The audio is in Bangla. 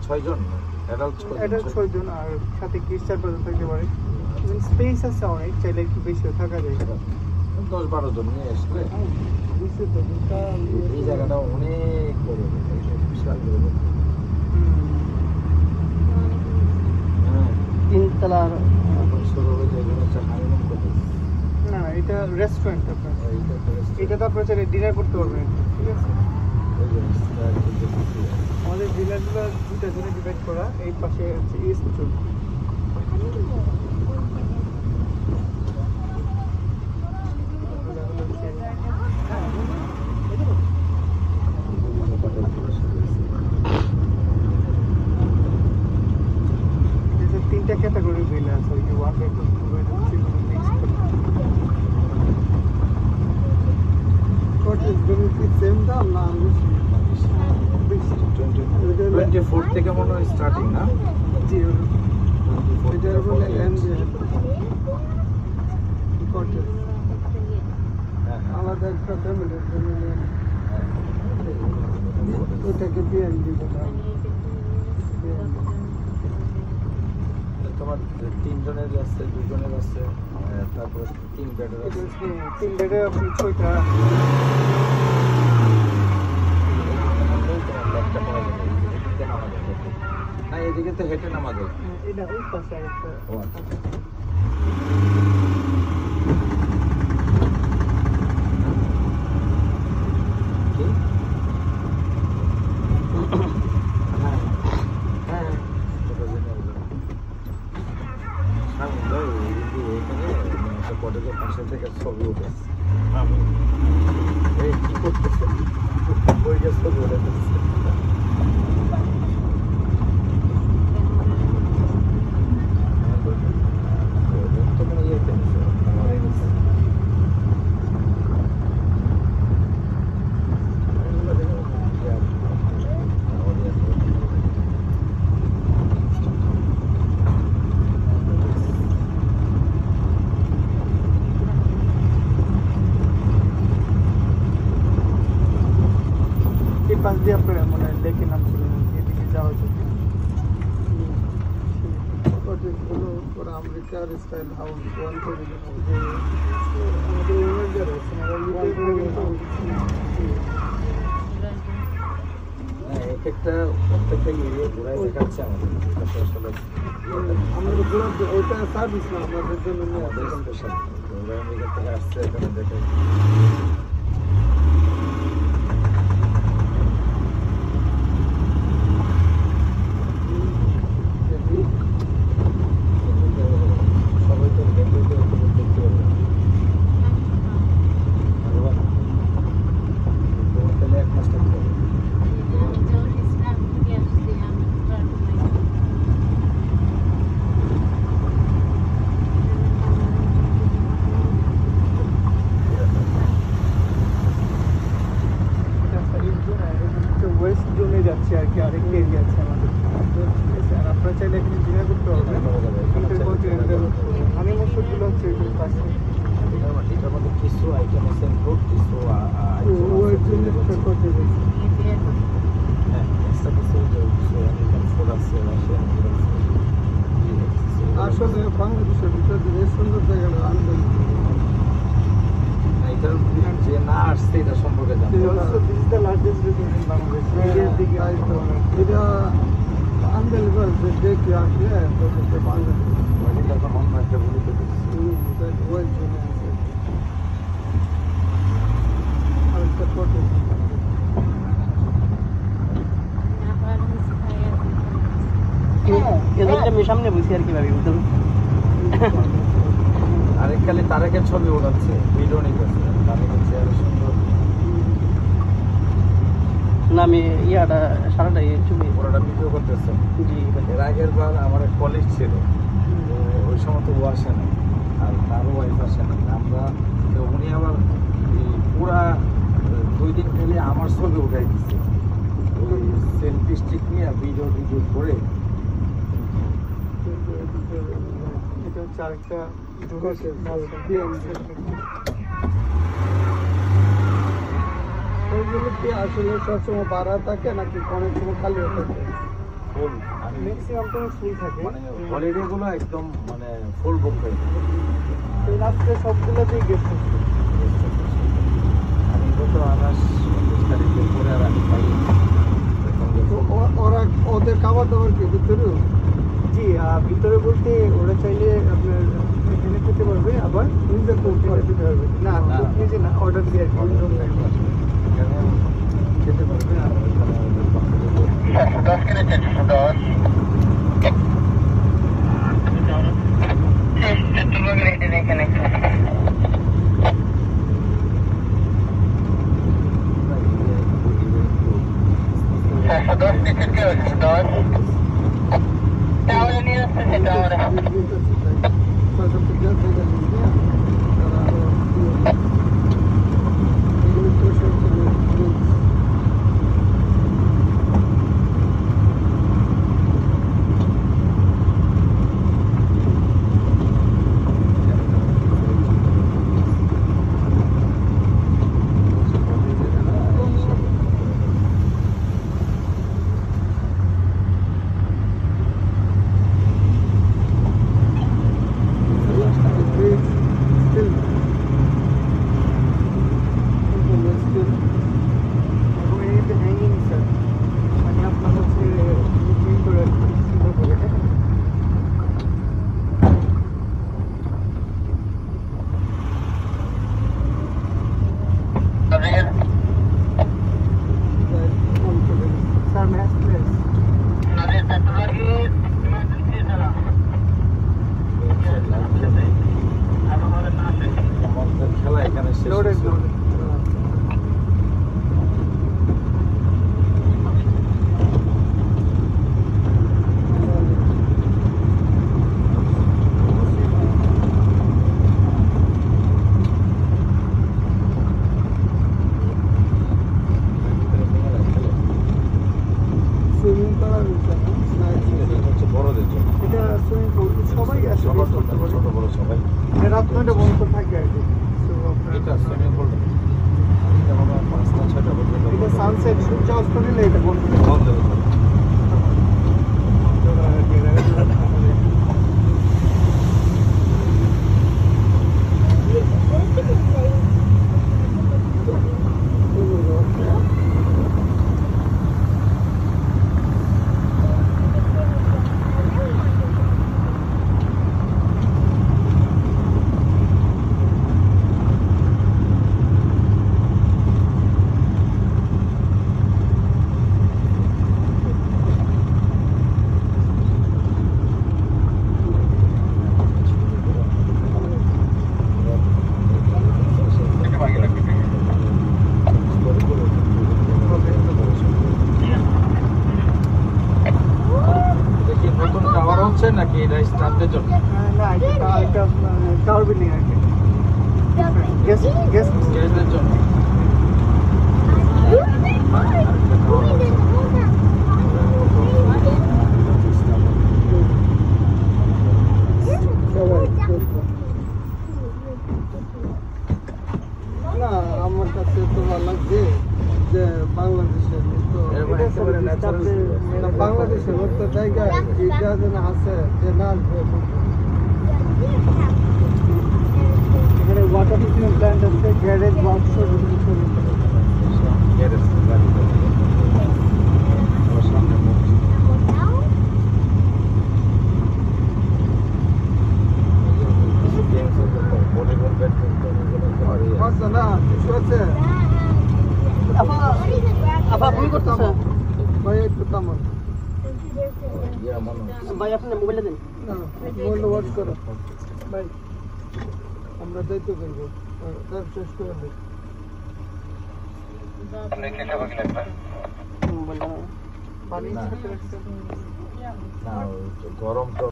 6 জন অ্যাডাল্ট 6 জন আর সাথে কিডস 4 জন থাকতে পারে স্পেস আছে অনেক চাইলে একটু বেশিও থাকা যায় 10-12 জন নিয়ে আসলে বুঝতে তো এই জায়গাটা অনেক বড় বিশাল বড় তিনতলার শুরু হয়ে যায় হচ্ছে হানিমুন করতে না এটা রেস্টুরেন্ট আপনার এটা তো আপনারা চাইলে ডিনার করতে পারবেন ঠিক আছে আমাদের ডিনারগুলো দুটা জনে ডিভাইড করা এই পাশে হচ্ছে ইস্ট জোন তিনটা ক্যাটাগরি ভিলা আছে ওই যে 1 বেডরুম 2 বেডরুম 3 বেডরুম মিক্স করে সেম দাম না 24 থেকে মনে হয় স্টার্টিং না জি এটা বলে এমজে কটেজ আলাদা একটা ফ্যামিলি ওটাকে বিএনবি বলা তোমার 3 জনের আছে 2 জনের আছে তারপর 3 বেডের আছে 3 বেডে আপনি 6টা না এদিকে তো হেঁটে নামা যায় এটা ওই পাশে আরেকটা ও আচ্ছা কটেজের পাশে থেকে ছবি উঠেছে আমি এই কি করতেছে বই গেছে ছবি উঠেছে পাশ দিয়ে আপনারা মনে হয় লেকে নামছিলেন এদিকে যাওয়া যাবে কটেজগুলো পুরো আমেরিকার স্টাইল হাউস 1 করে আমাদের ওনার আছে একটা প্রত্যেকটা এরিয়া ঘুরাই দেখাচ্ছে আমাদের আসলে আমাদের পুরো ওইটা সার্ভিস না আমাদের জন্য আমাদের স্পেশাল আমেরিকা থেকে আসছে এখানে দেখে ওয়েস্ট জোনে যাচ্ছে আর কি আরেকটা এরিয়া আছে আমাদের ঠিক আছে আর আপনারা চাইলে এখানে ডিনার করতে পারবেন আমি মসুরগুলো হচ্ছে এগুলো পাশে এটার মধ্যে কিছু আইটেম আছে ফ্রুট কিছু হ্যাঁ এক্সট্রা কিছু ফুড আছে আসলে বাংলাদেশের ভিতরে সুন্দর জায়গাটা আনবেন এটার যে না আসছে এটা সম্পর্কে জানতে এটা আনবেলেবল যে কি আসলে এটা তো অন্য একটা ভূমিতে আমি সামনে বসি আর কি ভাবি আরেক খালি তারেকের ছবি ওঠাচ্ছে ভিডিও নিতেছে তারেকের চেয়ারে সুন্দর না আমি ইয়াটা সারাটা ছবি পুরোটা ভিডিও করতেছে জি এর আগের বার আমার এক কলিগ ছিল ওই সময় তো ও আসে না আর তারও ওয়াইফ আসে না আমরা তো উনি আবার পুরা 2 দিন খেলে আমার ছবি উঠাই দিচ্ছে ওই সেলফি স্টিক নিয়ে ভিডিও করে এটা হচ্ছে আরেকটা ওইগুলো কি আসলে সবসময় বাড়া থাকে নাকি অনেক সময় খালি থাকে ফুল ম্যাক্সিমাম তো ফুল থাকে মানে হলিডে গুলো একদম মানে ফুল বুক হয়ে থাকে। তো রাত্রে সবগুলোতেই গেস্ট হচ্ছে। আমি গত আগস্ট 29 তারিখের পরে আর আমি পাই তো ওরা ওদের খাবার দাবার কি ভিতরেও? জি ভিতরে বলতে ওরা চাইলে আপনার এখানে খেতে পারবে, আবার নিজে কুক করে দিতে পারবে। না কুক নিজে না, অর্ডার দিয়ে আর কি। এখানে খেতে পারবে আর ওখানে ওদের পক্ষ থেকে আমাদের খেলা এখানে শেষ হয়েছে। সুইমিং করার বিষয় না, এটা হচ্ছে বড়দের জন্য, এটা সুইমিং পুল সবাই আসে সবার করতে জন্য, পারে। ছোট বড় সবাই। রাত 9টা বন্ধ থাকে আর কি। So, এটা সুইমিং পুল যেমন 5টা 6টা পর্যন্ত এটা সানসেট সূর্য অস্ত দিলে এটা বন্ধ হয়ে যায়। বন্ধ হয়ে যাবে। দেখি নতুন টাওয়ার হচ্ছে নাকি এটা স্টাফদের জন্য? না এটা টাওয়ার বিল্ডিং আর কি। গেস্ট গেস্টদের জন্য। না আমার কাছে তো ভালো লাগছে যে বাংলাদেশের তো এরকম একেবারে natural না, বাংলাদেশের মতো জায়গায় এটা যেন আছে যে না এখানে ওয়াটার ট্রিটমেন্ট প্ল্যান্ট আছে, গ্যারেজ, ওয়ার্কশপ, গ্যারেজ, গাড়ি আমার সামনে মসজিদ। ভলিবল, ব্যাডমিন্টন এগুলো সবই আছে। না কিছু আছে আপা ভুল করতেছে ভাই, একটু থামান। ইয়া মনে হচ্ছে। ভাই আপনি মোবাইলে দেন না মোবাইল ওয়াচ করো ভাই, আমরা দায়িত্ব করবো। তার শেষ করে দিই। মোবাইল পানি না। খেতে রাখতে না, গরম তো